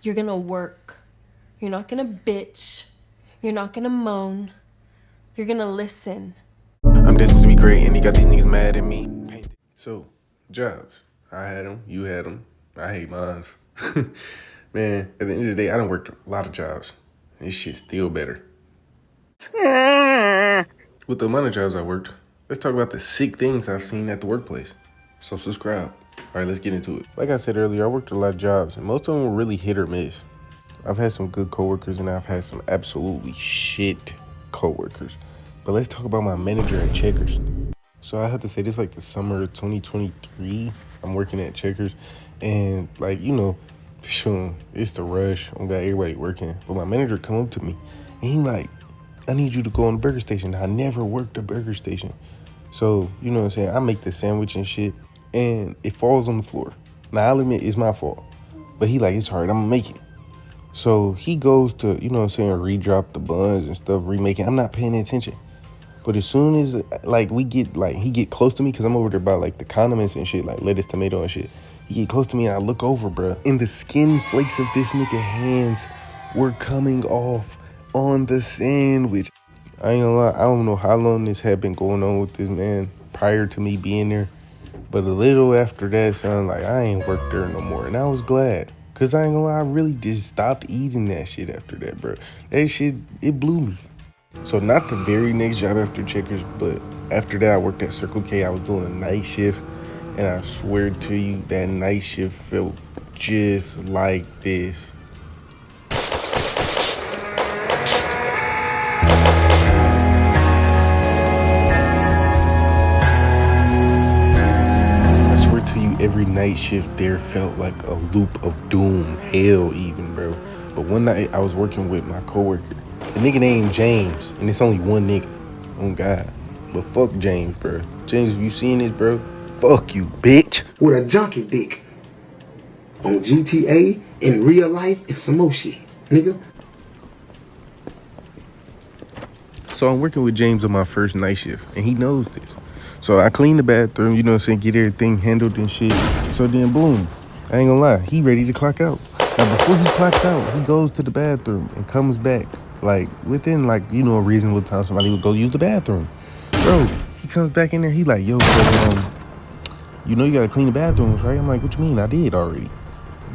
You're gonna work. You're not gonna bitch. You're not gonna moan. You're gonna listen. I'm destined to be great, and he got these niggas mad at me. So, jobs. I had them. You had them. I hate mines. Man, at the end of the day, I done worked a lot of jobs. This shit's still better. With the amount of jobs I worked, let's talk about the sick things I've seen at the workplace. So subscribe. All right, let's get into it. Like I said earlier, I worked a lot of jobs, and most of them were really hit or miss. I've had some good coworkers, and I've had some absolutely shit coworkers. But let's talk about my manager at Checkers. So I have to say this, like the summer of 2023, I'm working at Checkers, and like, sure, it's the rush. I got everybody working. But my manager come up to me, and he like, I need you to go on the burger station. I never worked a burger station. So, you know what I'm saying? I make the sandwich and shit, and it falls on the floor. Now, I'll admit it's my fault. But he like, it's hard, I'm gonna make it. So he goes to, redrop the buns and stuff, remake it. I'm not paying attention. But as soon as, he get close to me, because I'm over there by, the condiments and shit, like lettuce, tomato, and shit. He get close to me, and I look over, bruh. And the skin flakes of this nigga hands were coming off on the sandwich. I ain't gonna lie, I don't know how long this had been going on with this man prior to me being there. But a little after that, son, I ain't worked there no more. And I was glad. Because I ain't gonna lie, I really just stopped eating that shit after that, bro. That shit, it blew me. So not the very next job after Checkers, but after that I worked at Circle K. I was doing a night shift, and I swear to you, that night shift felt just like this. I swear to you, every night shift there felt like a loop of doom, hell even, bro. But one night I was working with my coworker. The nigga named James, and it's only one nigga. Oh God. But fuck James, bro. James, if you seen this, bro, fuck you, bitch. With a junkie dick. On GTA, in real life, and some more shit, nigga. So I'm working with James on my first night shift, and he knows this. So I clean the bathroom, you know what I'm saying, get everything handled and shit. So then boom, I ain't gonna lie, he ready to clock out. Now before he clocks out, he goes to the bathroom and comes back. Within a reasonable time, somebody would go use the bathroom. Bro, he comes back in there, he like, yo, so, you gotta clean the bathrooms, right? I'm like, what you mean? I did already.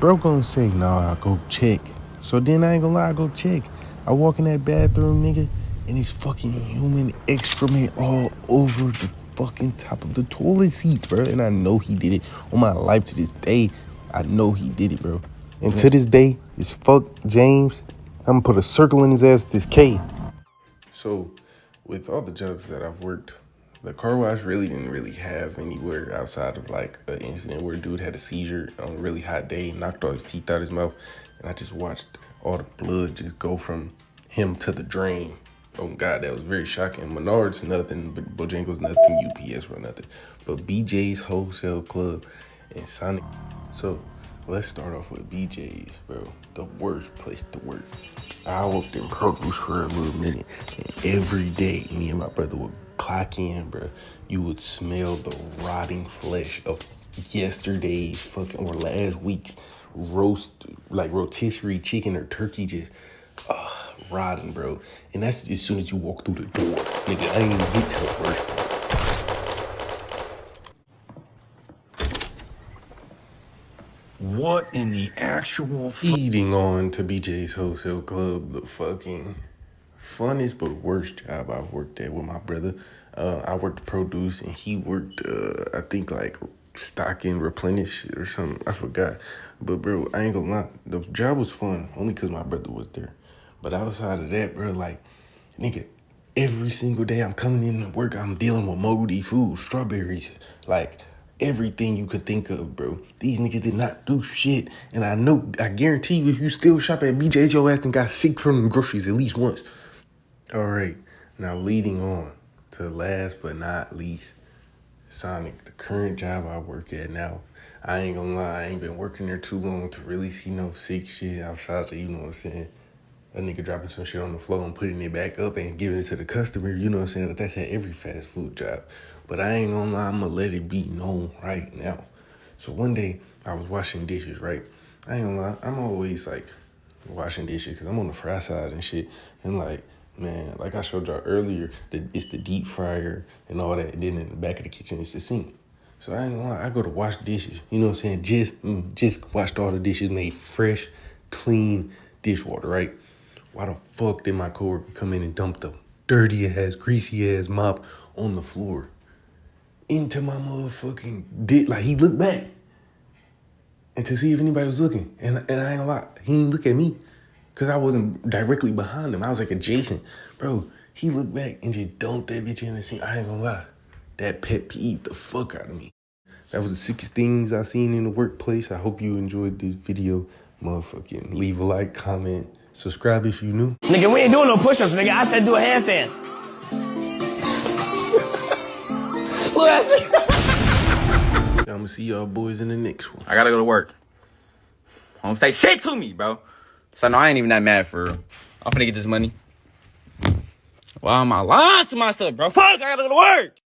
Bro gonna say, nah, I'll go check. So then I ain't gonna lie, I go check. I walk in that bathroom, nigga, and it's fucking human excrement all over the fucking top of the toilet seat, bro. And I know he did it. On my life to this day, I know he did it, bro. And to this day, it's fuck James. I'm gonna put a circle in his ass with this K. So, with all the jobs that I've worked, the car wash really didn't really have anywhere outside of an incident where a dude had a seizure on a really hot day, knocked all his teeth out his mouth, and I just watched all the blood just go from him to the drain. Oh God, that was very shocking. Menards, nothing. Bojangles, nothing. UPS, or nothing. But BJ's Wholesale Club and Sonic. So let's start off with BJ's, bro. The worst place to work. I worked in produce for a little minute, and every day me and my brother would clock in, bro. You would smell the rotting flesh of yesterday's fucking or last week's rotisserie chicken or turkey, just rotting, bro. And that's as soon as you walk through the door, nigga. I ain't even get to the worst part. What in the actual Feeding on to BJ's Wholesale Club, the fucking funnest but worst job I've worked at with my brother. I worked produce, and he worked, I think, stock and replenish or something. I forgot. But, bro, I ain't gonna lie. The job was fun, only because my brother was there. But outside of that, bro, nigga, every single day I'm coming in to work, I'm dealing with moldy food, strawberries, everything you could think of, bro. These niggas did not do shit. And I guarantee you, if you still shop at BJ's, your ass done got sick from the groceries at least once. All right, now leading on to last but not least, Sonic, the current job I work at now. I ain't gonna lie, I ain't been working there too long to really see no sick shit outside of, you know what I'm saying, a nigga dropping some shit on the floor and putting it back up and giving it to the customer, you know what I'm saying? But that's at every fast food job. But I ain't gonna lie, I'm gonna let it be known right now. So one day, I was washing dishes, right? I ain't gonna lie, I'm always like washing dishes because I'm on the fry side and shit. And like, man, like I showed y'all earlier, it's the deep fryer and all that. And then in the back of the kitchen, it's the sink. So I ain't gonna lie, I go to wash dishes. You know what I'm saying? Just washed all the dishes, made fresh, clean dishwater, right? Why the fuck did my coworker come in and dump the dirty ass, greasy ass mop on the floor into my motherfucking dick? Like, he looked back and to see if anybody was looking. And I ain't gonna lie, he didn't look at me because I wasn't directly behind him. I was like adjacent. Bro, he looked back and just dumped that bitch in the sink. I ain't gonna lie. That pet peeved the fuck out of me. That was the 6 things I seen in the workplace. I hope you enjoyed this video. Motherfucking leave a like, comment, subscribe if you new. Nigga, we ain't doing no push-ups, nigga. I said do a handstand. Look ass nigga. I'm gonna see y'all boys in the next one. I gotta go to work. Don't say shit to me, bro. So no, I ain't even that mad for real. I'm finna get this money. Why am I lying to myself, bro? Fuck, I gotta go to work.